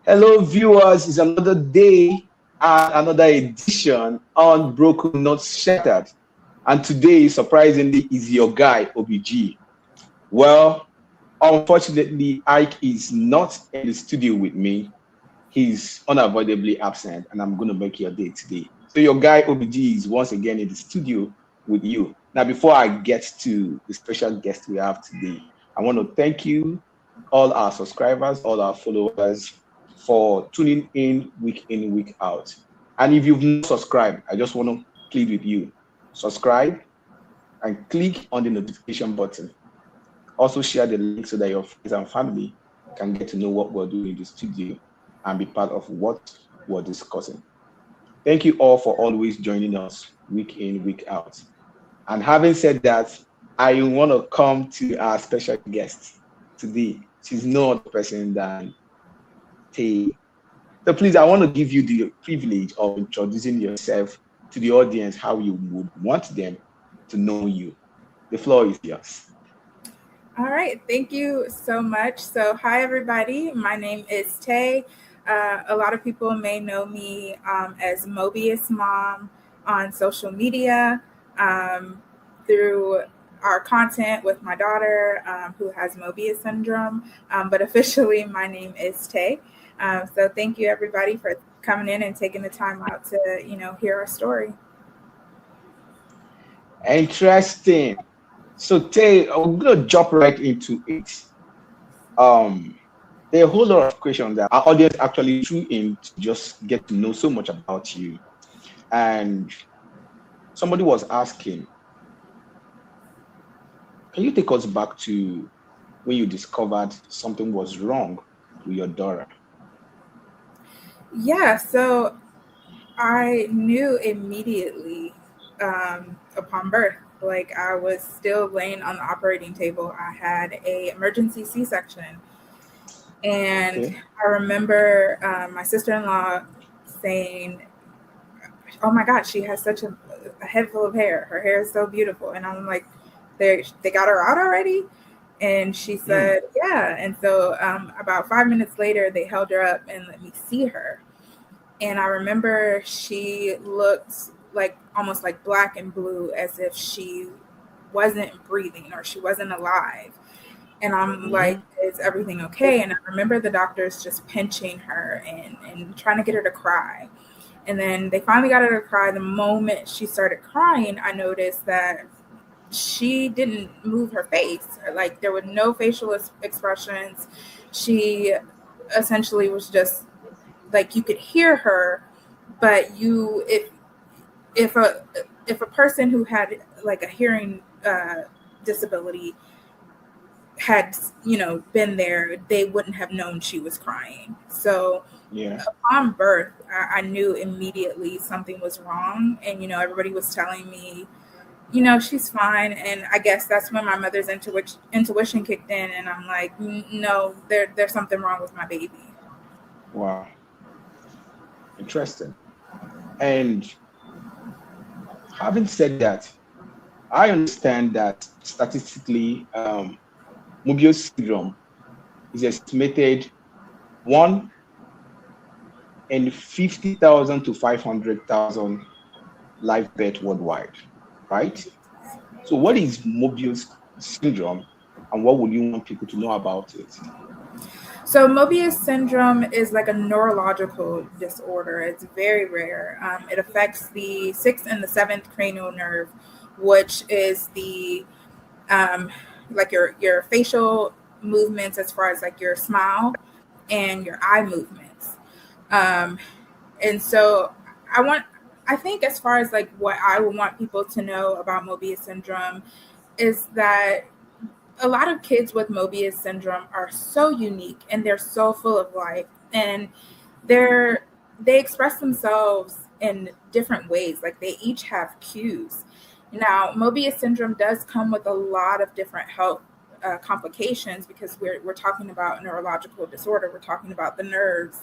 Hello, viewers. It's another day and another edition on Broken Not Shattered. And today, surprisingly, is your guy, OBG. Well, unfortunately, Ike is not in the studio with me. He's unavoidably absent, and I'm going to make your day today. So, your guy, OBG, is once again in the studio with you. Now, before I get to the special guest we have today, I want to thank you, all our subscribers, all our followers, for tuning in, week out. And if you've not subscribed, I just want to plead with you subscribe and click on the notification button. Also, share the link so that your friends and family can get to know what we're doing in the studio and be part of what we're discussing. Thank you all for always joining us week in, week out. And having said that, I want to come to our special guest today. She's no other person than Tay. So please, I want to give you the privilege of introducing yourself to the audience, how you would want them to know you. The floor is yours. All right, thank you so much. So, hi everybody. My name is Tay. A lot of people may know me as Mobius Mom on social media through our content with my daughter who has Mobius syndrome. But officially, my name is Tay. So, thank you everybody for coming in and taking the time out to hear our story. Interesting. So Tay, I'm gonna jump right into it. Um, there are a whole lot of questions that our audience actually threw in to just get to know so much about you. And somebody was asking, can you take us back to when you discovered something was wrong with your daughter? Yeah, so I knew immediately upon birth. Like I was still laying on the operating table. I had a emergency C-section, and Okay. I remember my sister-in-law saying, "Oh my God, she has such a head full of hair. Her hair is so beautiful." And I'm like, "They got her out already?" And she Hmm. said, "Yeah." And so about 5 minutes later, they held her up and let me see her. And I remember she looked like almost like black and blue, as if she wasn't breathing or she wasn't alive. And I'm like, Hmm. is everything okay? And I remember the doctors just pinching her and trying to get her to cry. And then they finally got her to cry. The moment she started crying, I noticed that she didn't move her face. Like there were no facial expressions. She essentially was just like you could hear her, but if a if a person who had like a hearing disability had been there, they wouldn't have known she was crying. So Yeah. upon birth, I knew immediately something was wrong, and everybody was telling me, she's fine. And I guess that's when my mother's intuition kicked in, and I'm like, No, there's something wrong with my baby." Wow. Interesting. And having said that, I understand that statistically, Mobius syndrome is estimated one in 50,000 to 500,000 live birth worldwide, right? So, what is Mobius syndrome, and what would you want people to know about it? So Mobius syndrome is like a neurological disorder. It's very rare. It affects the sixth and the seventh cranial nerve, which is the like your facial movements as far as like your smile and your eye movements. Um, and so I want, I think as far as like what I would want people to know about Mobius syndrome is that a lot of kids with Mobius syndrome are so unique and they're so full of life, and they're they express themselves in different ways. Like they each have cues. Now, Mobius syndrome does come with a lot of different health complications because we're talking about a neurological disorder. We're talking about the nerves.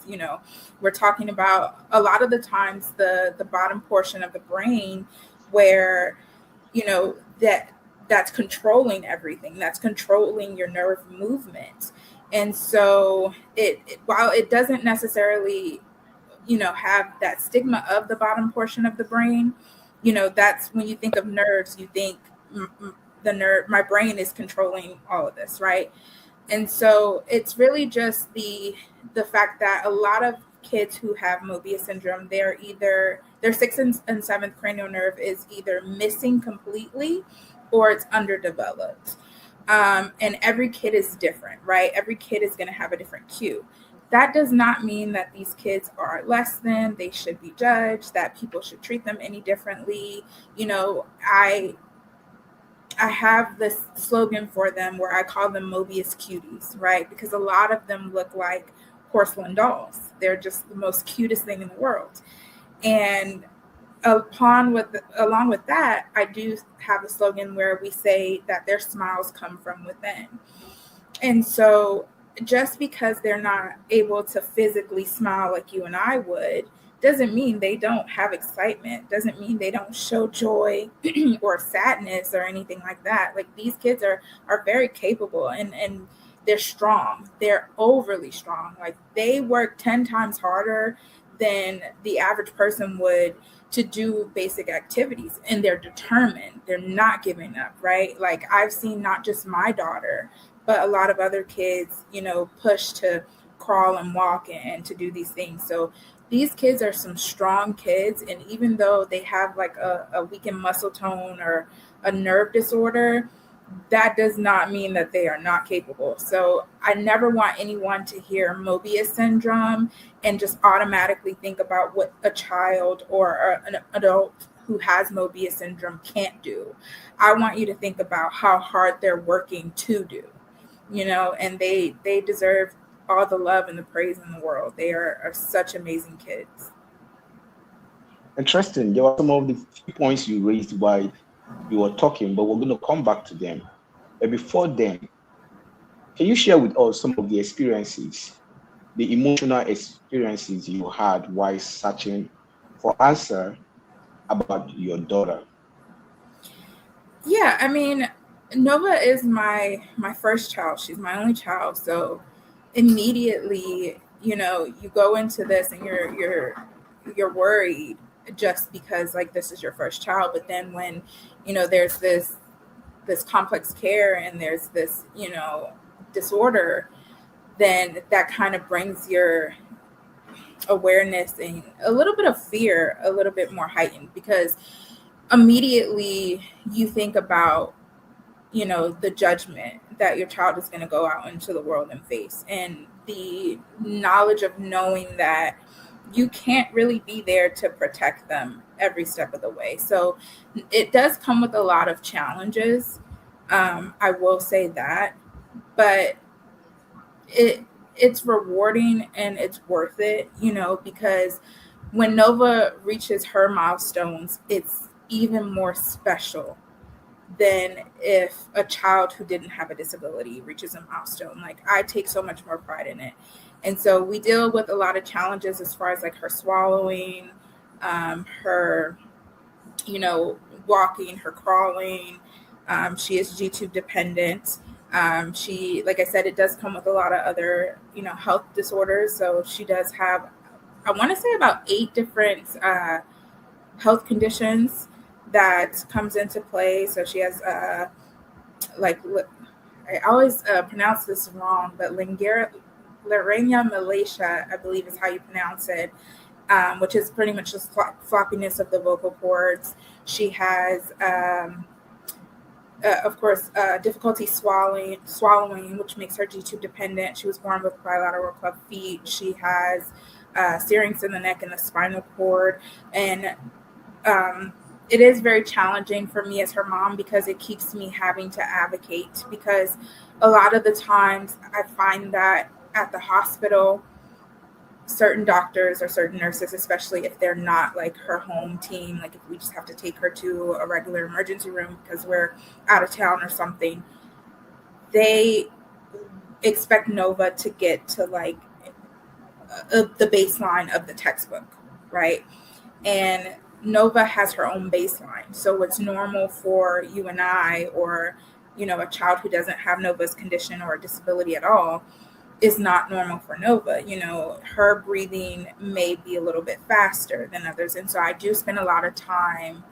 We're talking about a lot of the times the bottom portion of the brain where that that's controlling everything, that's controlling your nerve movement. And so while it doesn't necessarily, have that stigma of the bottom portion of the brain, that's when you think of nerves, you think the nerve, my brain is controlling all of this, right? And so it's really just the fact that a lot of kids who have Mobius syndrome, they're either their sixth and seventh cranial nerve is either missing completely or it's underdeveloped. And every kid is different, right? Every kid is going to have a different cue. That does not mean that these kids are less than, they should be judged, that people should treat them any differently. I have this slogan for them where I call them Mobius cuties, right? Because a lot of them look like porcelain dolls. They're just the most cutest thing in the world. And along with that, I do have a slogan where we say that their smiles come from within. And so just because they're not able to physically smile like you and I would, doesn't mean they don't have excitement, doesn't mean they don't show joy or sadness or anything like that. Like, these kids are very capable, and they're strong. They're overly strong. Like, they work 10 times harder than the average person would to do basic activities, and they're determined. They're not giving up, right? Like, I've seen not just my daughter, but a lot of other kids, push to crawl and walk and to do these things. So these kids are some strong kids. And even though they have like a weakened muscle tone or a nerve disorder, that does not mean that they are not capable. So I never want anyone to hear Mobius syndrome and just automatically think about what a child or an adult who has Mobius syndrome can't do. I want you to think about how hard they're working to do, and they deserve all the love and the praise in the world. They are such amazing kids. Interesting. There were some of the few points you raised while you were talking, but we're going to come back to them. But before then, can you share with us some of the experiences, the emotional experiences you had while searching for answer about your daughter? Yeah, I mean, Nova is my first child. She's my only child. So immediately, you go into this and you're worried just because, like, this is your first child. But then when, there's this complex care and there's this, disorder, then that kind of brings your awareness and a little bit of fear a little bit more heightened, because immediately you think about, the judgment that your child is going to go out into the world and face, and the knowledge of knowing that you can't really be there to protect them every step of the way. So it does come with a lot of challenges. I will say that, but it's rewarding and it's worth it, because when Nova reaches her milestones, it's even more special than if a child who didn't have a disability reaches a milestone. Like, I take so much more pride in it. And so we deal with a lot of challenges as far as like her swallowing, her, walking, her crawling. She is G-tube dependent. She, like I said, it does come with a lot of other, health disorders. So she does have, I want to say, about 8 different health conditions that comes into play. So she has, I always pronounce this wrong, but laryngomalacia, I believe is how you pronounce it, which is pretty much just floppiness of the vocal cords. She has, of course, difficulty swallowing, which makes her G-tube dependent. She was born with bilateral club feet. She has syrinx in the neck and the spinal cord. And it is very challenging for me as her mom, because it keeps me having to advocate, because a lot of the times I find that at the hospital, certain doctors or certain nurses, especially if they're not like her home team, like if we just have to take her to a regular emergency room because we're out of town or something, they expect Nova to get to like the baseline of the textbook, right? And Nova has her own baseline. So what's normal for you and I, or, a child who doesn't have Nova's condition or a disability at all, is not normal for Nova. You know, her breathing may be a little bit faster than others. And so I do spend a lot of time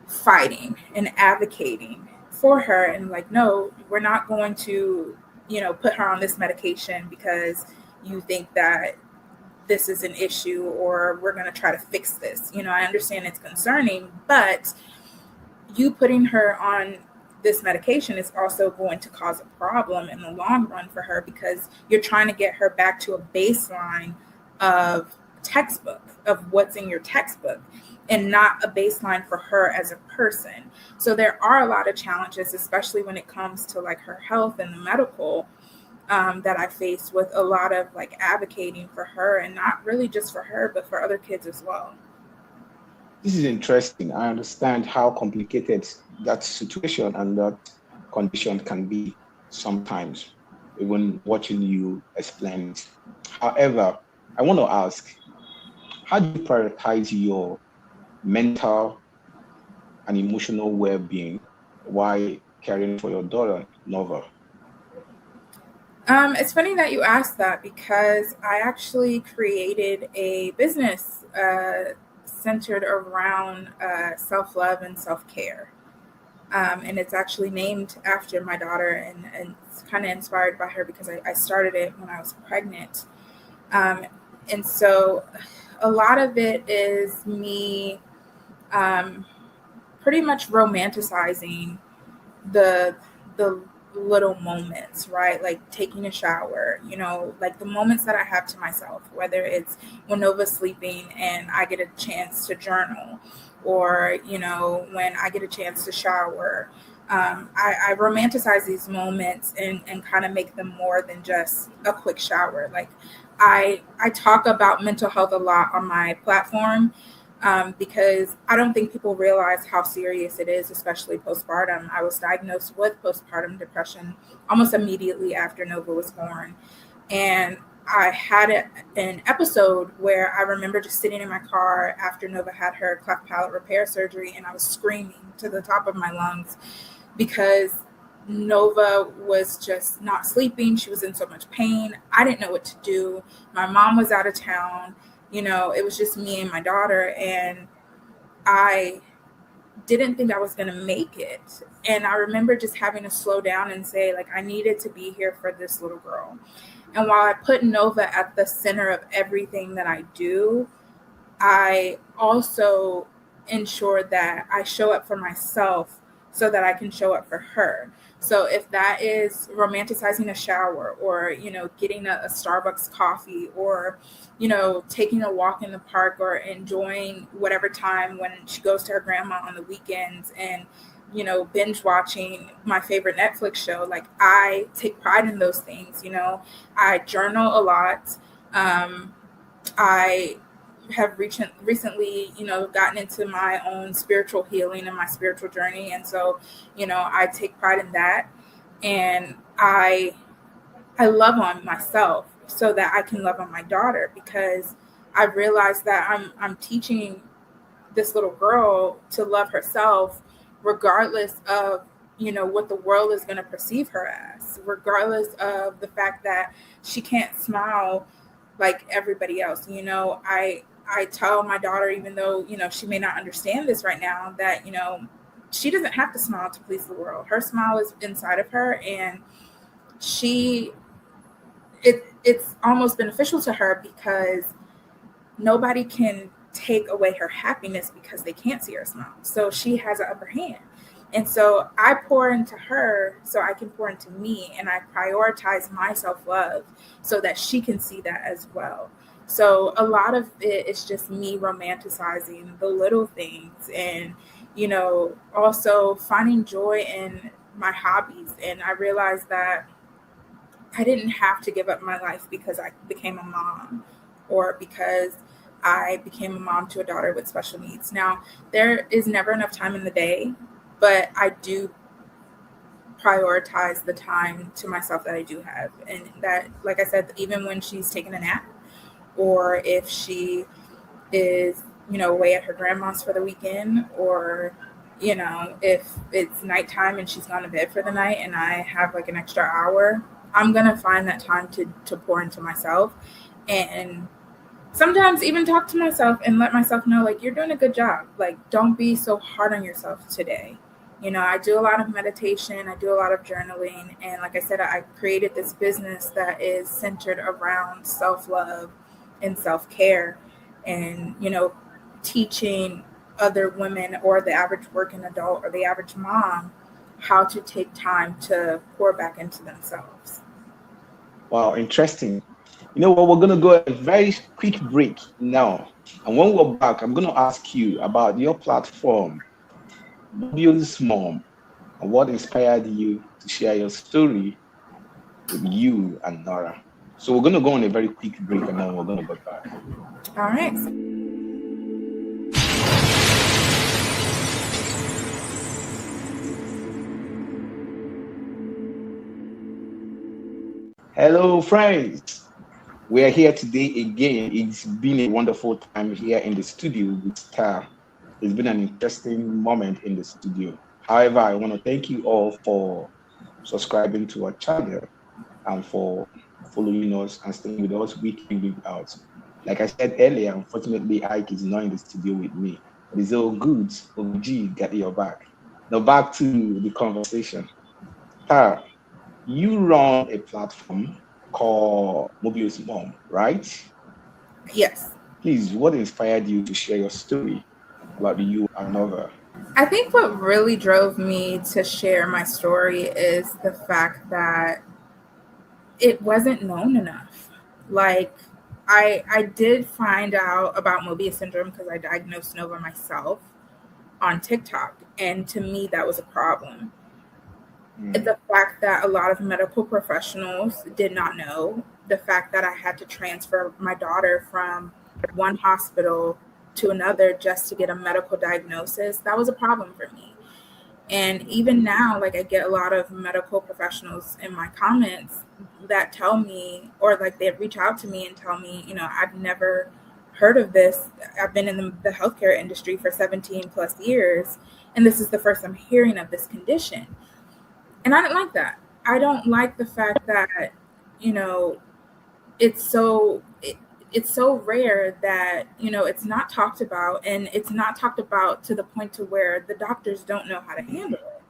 fighting and advocating for her and like, no, we're not going to, you know, put her on this medication because you think that this is an issue or we're going to try to fix this. You know, I understand it's concerning, but you putting her on this medication is also going to cause a problem in the long run for her because you're trying to get her back to a baseline of textbook, of what's in your textbook, and not a baseline for her as a person. So there are a lot of challenges, especially when it comes to like her health and the medical that I face with a lot of like advocating for her, and not really just for her, but for other kids as well. This is interesting. I understand how complicated that situation and that condition can be sometimes, even watching you explain it. However, I want to ask, how do you prioritize your mental and emotional well-being while caring for your daughter, Nova? It's funny that you asked that because I actually created a business centered around self-love and self-care. And it's actually named after my daughter, and it's kind of inspired by her because I started it when I was pregnant. And so a lot of it is me pretty much romanticizing the little moments, right? Like taking a shower, you know, like the moments that I have to myself, whether it's when Nova's sleeping and I get a chance to journal, or, you know, when I get a chance to shower. I romanticize these moments and kind of make them more than just a quick shower. Like I talk about mental health a lot on my platform, because I don't think people realize how serious it is, especially postpartum. I was diagnosed with postpartum depression almost immediately after Nova was born. And I had an episode where I remember just sitting in my car after Nova had her cleft palate repair surgery, and I was screaming to the top of my lungs because Nova was just not sleeping. She was in so much pain. I didn't know what to do. My mom was out of town. You know, it was just me and my daughter, and I didn't think I was going to make it. And I remember just having to slow down and say, like, I needed to be here for this little girl. And while I put Nova at the center of everything that I do, I also ensure that I show up for myself so that I can show up for her. So if that is romanticizing a shower, or, you know, getting a Starbucks coffee, or, you know, taking a walk in the park, or enjoying whatever time when she goes to her grandma on the weekends, and, you know, binge watching my favorite Netflix show, like I take pride in those things. You know, I journal a lot. I have recently, you know, gotten into my own spiritual healing and my spiritual journey. And so, you know, I take pride in that. And I love on myself so that I can love on my daughter, because I realized that I'm teaching this little girl to love herself regardless of, you know, what the world is going to perceive her as, regardless of the fact that she can't smile like everybody else. You know, I tell my daughter, even though, you know, she may not understand this right now, that, you know, she doesn't have to smile to please the world. Her smile is inside of her, and it's almost beneficial to her because nobody can take away her happiness because they can't see her smile. So she has an upper hand. And so I pour into her so I can pour into me, and I prioritize my self-love so that she can see that as well. So a lot of it is just me romanticizing the little things, and, you know, also finding joy in my hobbies. And I realized that I didn't have to give up my life because I became a mom, or because I became a mom to a daughter with special needs. Now, there is never enough time in the day, but I do prioritize the time to myself that I do have. And that, like I said, even when she's taking a nap, or if she is, you know, away at her grandma's for the weekend, or, if it's nighttime and she's gone to bed for the night and I have like an extra hour, I'm going to find that time to pour into myself, and sometimes even talk to myself and let myself know, like, you're doing a good job. Like, don't be so hard on yourself today. I do a lot of meditation, I do a lot of journaling. And like I said, I created this business that is centered around self-love and self-care and, teaching other women or the average working adult or the average mom how to take time to pour back into themselves. Wow, interesting. You know what? We're going to go a very quick break now. And when we're back, I'm going to ask you about your platform, Mobius Mom, and what inspired you to share your story with you and Nora. So we're going to go on a very quick break and then we're going to go back. All right. Hello, friends. We are here today again. It's been a wonderful time here in the studio with Star. It's been an interesting moment in the studio. However, I want to thank you all for subscribing to our channel and for following us and staying with us week in, week out. Like I said earlier, unfortunately, Ike is not in the studio with me. But it's all good. OG, got your back. Now back to the conversation. Tara, you run a platform called Mobius Mom, right? Yes. Please, what inspired you to share your story about you and Nova? I think what really drove me to share my story is the fact that it wasn't known enough. Like, I did find out about Mobius syndrome because I diagnosed Nova myself on TikTok, and to me that was a problem. The fact that a lot of medical professionals did not know, the fact that I had to transfer my daughter from one hospital to another just to get a medical diagnosis, that was a problem for me. And even now, like, I get a lot of medical professionals in my comments that tell me, or like they reach out to me and tell me, I've never heard of this. I've been in the healthcare industry for 17 plus years, and this is the first I'm hearing of this condition. And I don't like that. I don't like the fact that, it's so rare that, it's not talked about, and it's not talked about to the point to where the doctors don't know how to handle it.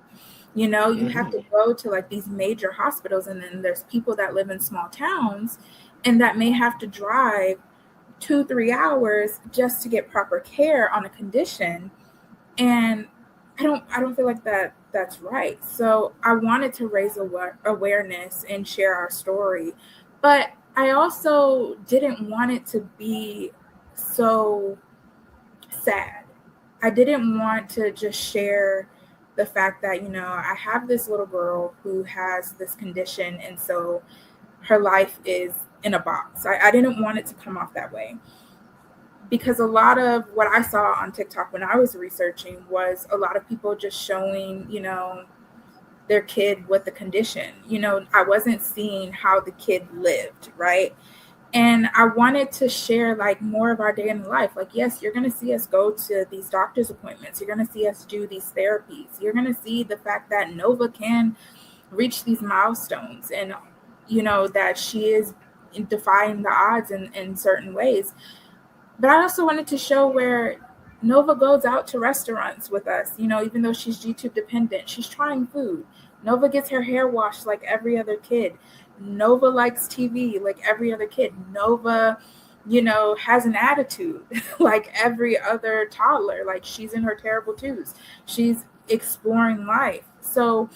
You have to go to like these major hospitals, and then there's people that live in small towns and that may have to drive 2-3 hours just to get proper care on a condition. And I don't feel like that's right. So I wanted to raise awareness and share our story, but I also didn't want it to be so sad. I didn't want to just share the fact that, I have this little girl who has this condition, and so her life is in a box. I didn't want it to come off that way. Because a lot of what I saw on TikTok when I was researching was a lot of people just showing, their kid with the condition. I wasn't seeing how the kid lived, right? And I wanted to share like more of our day in life. Like, yes, you're going to see us go to these doctor's appointments. You're going to see us do these therapies. You're going to see the fact that Nova can reach these milestones, and, that she is defying the odds in certain ways. But I also wanted to show where Nova goes out to restaurants with us, even though she's YouTube dependent. She's trying food. Nova gets her hair washed like every other kid. Nova likes TV like every other kid. Nova, has an attitude like every other toddler. Like, she's in her terrible twos. She's exploring life. So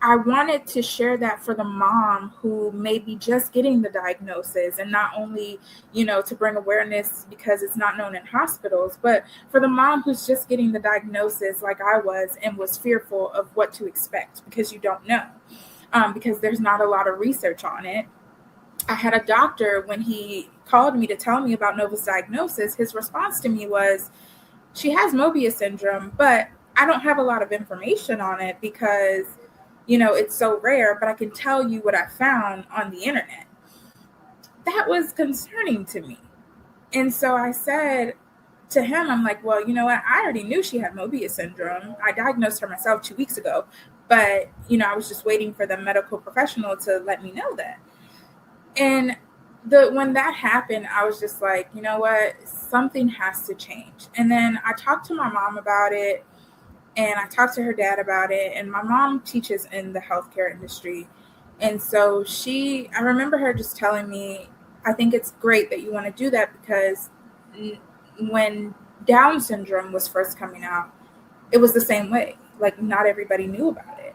I wanted to share that for the mom who may be just getting the diagnosis, and not only, to bring awareness because it's not known in hospitals, but for the mom who's just getting the diagnosis like I was and was fearful of what to expect because you don't know, because there's not a lot of research on it. I had a doctor, when he called me to tell me about Nova's diagnosis, his response to me was, she has Mobius syndrome, but I don't have a lot of information on it because it's so rare, but I can tell you what I found on the internet. That was concerning to me. And so I said, to him, I'm like, well, you know what? I already knew she had Mobius syndrome. I diagnosed her myself 2 weeks ago, but I was just waiting for the medical professional to let me know that. And when that happened, I was just like, you know what? Something has to change. And then I talked to my mom about it, and I talked to her dad about it. And my mom teaches in the healthcare industry. And so I remember her just telling me, I think it's great that you want to do that, because when Down syndrome was first coming out, it was the same way. Like, not everybody knew about it.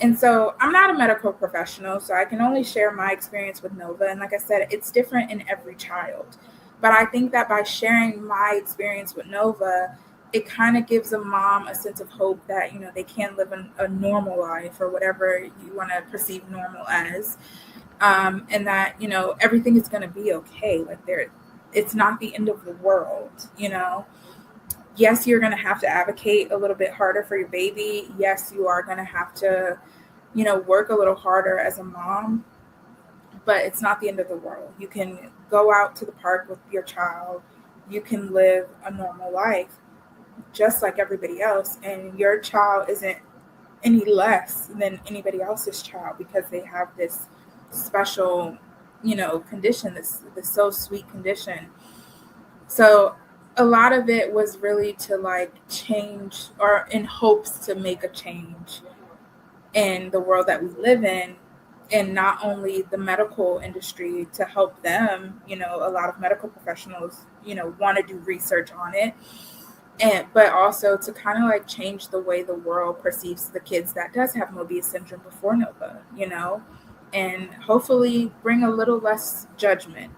And so I'm not a medical professional, so I can only share my experience with Nova. And like I said, it's different in every child. But I think that by sharing my experience with Nova, it kind of gives a mom a sense of hope that, they can live a normal life, or whatever you want to perceive normal as. And that, everything is going to be okay. Like, it's not the end of the world, Yes, you're going to have to advocate a little bit harder for your baby. Yes, you are going to have to, work a little harder as a mom, but it's not the end of the world. You can go out to the park with your child. You can live a normal life just like everybody else. And your child isn't any less than anybody else's child because they have this special, condition, this so sweet condition. So a lot of it was really to like change, or in hopes to make a change in the world that we live in, and not only the medical industry to help them, a lot of medical professionals, want to do research on it, but also to kind of like change the way the world perceives the kids that does have Mobius syndrome before Nova, and hopefully bring a little less judgment,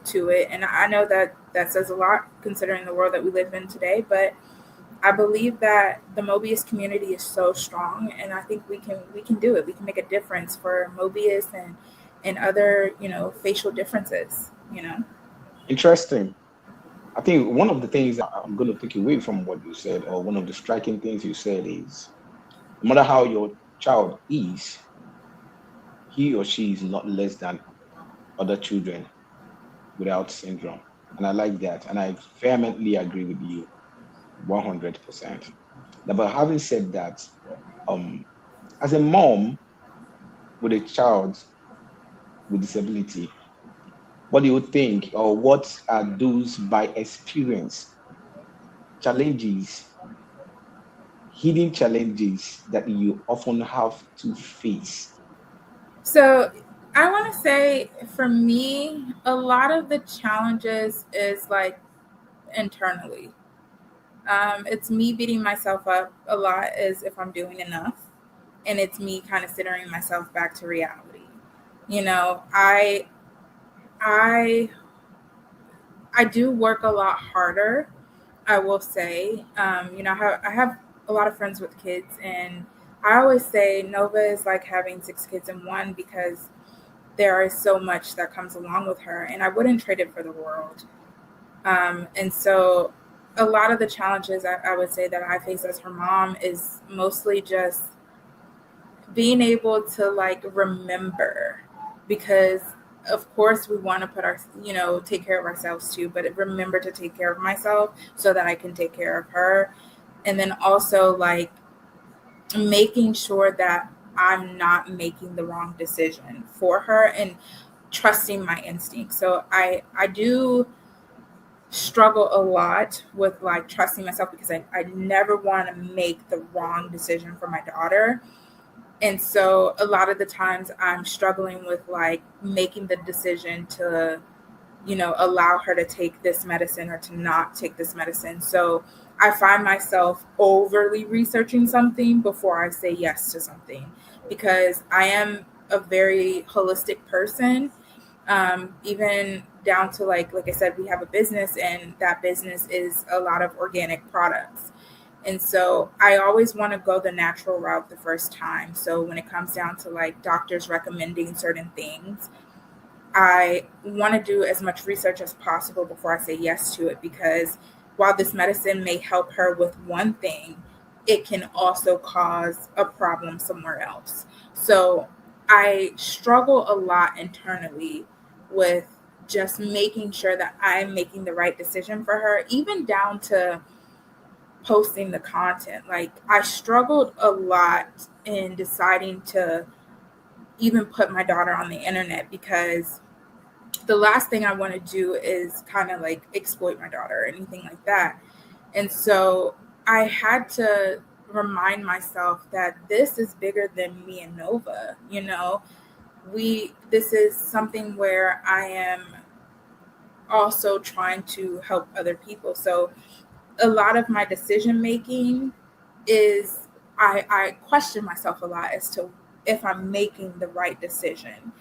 to it. And I know that says a lot considering the world that we live in today, but I believe that the Mobius community is so strong, and I think we can do it. We can make a difference for Mobius and other, facial differences, Interesting. I think one of the things that I'm going to take away from what you said, or one of the striking things you said, is no matter how your child is, he or she is not less than other children without syndrome. And I like that. And I vehemently agree with you 100%. Now, but having said that, as a mom with a child with disability, what do you think, or what are those by experience challenges, hidden challenges that you often have to face? So I want to say, for me, a lot of the challenges is like internally. It's me beating myself up a lot as if I'm doing enough, and it's me kind of centering myself back to reality. I do work a lot harder, I will say. I have a lot of friends with kids, and I always say Nova is like having 6 kids in one, because there is so much that comes along with her, and I wouldn't trade it for the world. And so a lot of the challenges I would say that I face as her mom is mostly just being able to like remember, because of course we want to put our, take care of ourselves too, but remember to take care of myself so that I can take care of her. And then also like making sure that I'm not making the wrong decision for her, and trusting my instincts. So I do struggle a lot with like trusting myself, because I never want to make the wrong decision for my daughter. And so a lot of the times I'm struggling with like making the decision to, allow her to take this medicine or to not take this medicine. So I find myself overly researching something before I say yes to something, because I am a very holistic person. Even down to like I said, we have a business, and that business is a lot of organic products. And so I always want to go the natural route the first time. So when it comes down to like doctors recommending certain things, I want to do as much research as possible before I say yes to it, because while this medicine may help her with one thing, it can also cause a problem somewhere else. So I struggle a lot internally with just making sure that I'm making the right decision for her, even down to posting the content. Like, I struggled a lot in deciding to even put my daughter on the internet, because the last thing I want to do is kind of like exploit my daughter or anything like that. And so I had to remind myself that this is bigger than me and Nova. You know, this is something where I am also trying to help other people. So a lot of my decision making is, I question myself a lot as to if I'm making the right decision.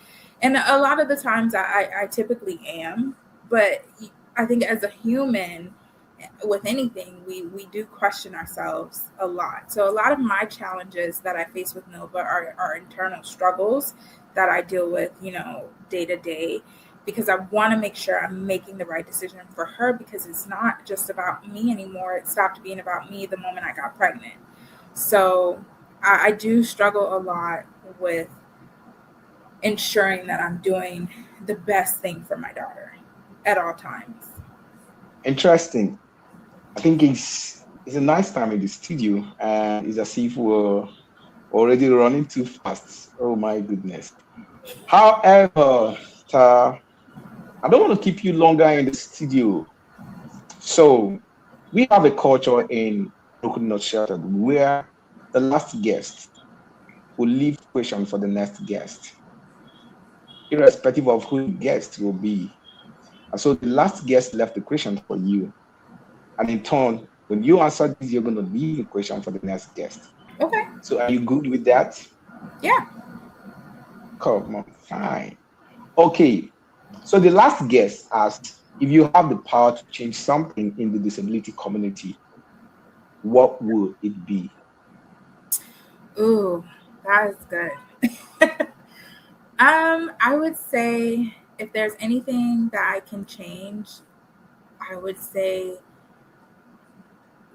And a lot of the times I typically am, but I think as a human, with anything, we do question ourselves a lot. So a lot of my challenges that I face with Nova are internal struggles that I deal with, you know, day to day, because I want to make sure I'm making the right decision for her, because it's not just about me anymore. It stopped being about me the moment I got pregnant. So I do struggle a lot with ensuring that I'm doing the best thing for my daughter at all times. Interesting. I think it's a nice time in the studio, and it's as if we're already running too fast. Oh my goodness. However, uh, I don't want to keep you longer in the studio. So we have a culture in Broken Not Sheltered where the last guest will leave question for the next guest, irrespective of who the guest will be. And so the last guest left the question for you. And in turn, when you answer this, you're going to leave a question for the next guest. Okay. So are you good with that? Yeah. Come on, fine. Okay. So the last guest asked, if you have the power to change something in the disability community, what would it be? Ooh, that is good. I would say, if there's anything that I can change, I would say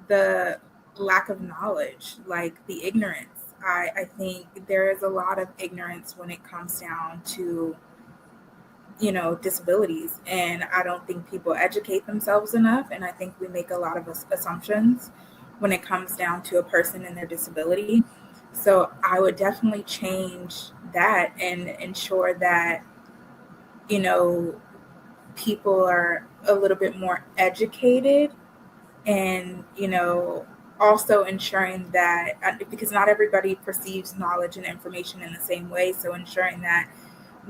the lack of knowledge, like the ignorance. I think there is a lot of ignorance when it comes down to, you know, disabilities. And I don't think people educate themselves enough. And I think we make a lot of assumptions when it comes down to a person and their disability. So I would definitely change that and ensure that, you know, people are a little bit more educated, and, you know, also ensuring that, because not everybody perceives knowledge and information in the same way. So ensuring that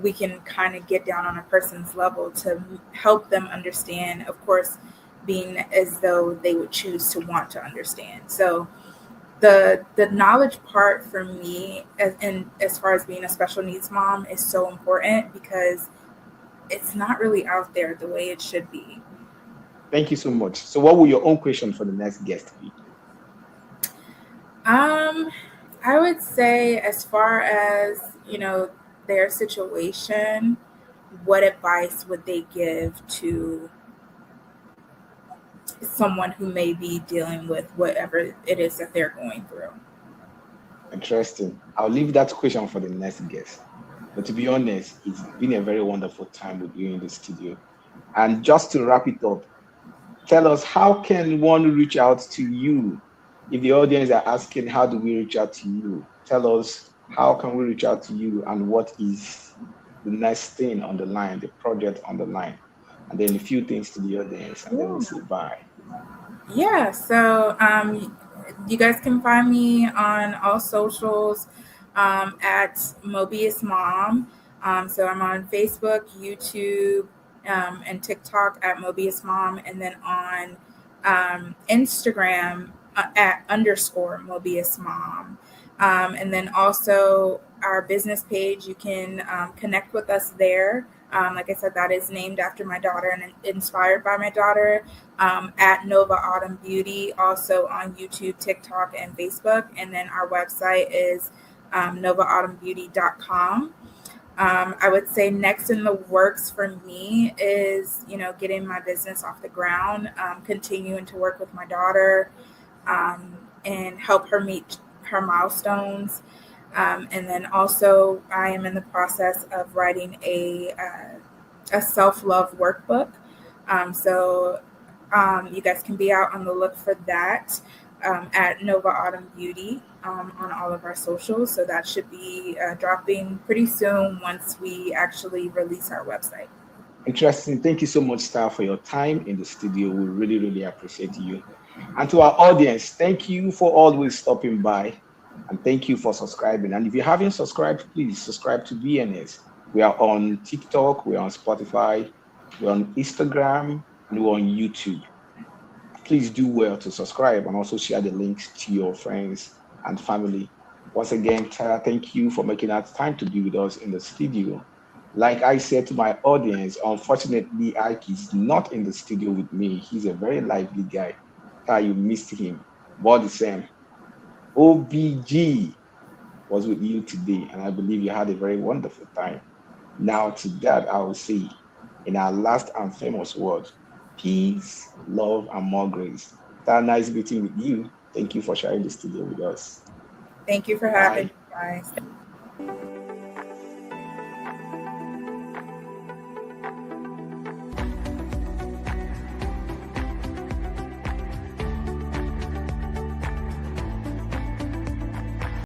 we can kind of get down on a person's level to help them understand, of course, being as though they would choose to want to understand. So the knowledge part for me, as far as being a special needs mom, is so important, because it's not really out there the way it should be. Thank you so much. So what will your own question for the next guest be? Um, I would say, as far as, you know, their situation, what advice would they give to someone who may be dealing with whatever it is that they're going through? Interesting. I'll leave that question for the next guest. But to be honest, it's been a very wonderful time with you in the studio. And just to wrap it up, tell us, how can one reach out to you? If the audience are asking, how do we reach out to you? Tell us, how can we reach out to you, and what is the next thing on the line, the project on the line? And then a few things to the audience, and then we'll say bye. Yeah, so you guys can find me on all socials at Mobius Mom. So I'm on Facebook, YouTube, and TikTok at Mobius Mom, and then on Instagram at _ Mobius Mom. And then also our business page, you can connect with us there. Like I said, that is named after my daughter and inspired by my daughter, at Nova Autumn Beauty, also on YouTube, TikTok, and Facebook. And then our website is novaautumnbeauty.com. I would say next in the works for me is, you know, getting my business off the ground, continuing to work with my daughter, and help her meet her milestones. And then also I am in the process of writing a a self-love workbook. You guys can be out on the look for that at Nova Autumn Beauty on all of our socials. So that should be dropping pretty soon once we actually release our website. Interesting. Thank you so much, Star, for your time in the studio. We really, really appreciate you. And to our audience, thank you for always stopping by. And thank you for subscribing. And if you haven't subscribed, please subscribe to BNS. We are on TikTok, we're on Spotify, we're on Instagram, and we're on YouTube. Please do well to subscribe and also share the links to your friends and family. Once again, Tara, thank you for making that time to be with us in the studio. Like I said to my audience, unfortunately, Ike is not in the studio with me. He's a very lively guy. Tara, you missed him. But the same, OBG was with you today, and I believe you had a very wonderful time. Now, to that, I will say, in our last and famous word, peace, love, and more grace. Tara, nice meeting with you. Thank you for sharing the studio with us. Thank you for having Bye. me, guys.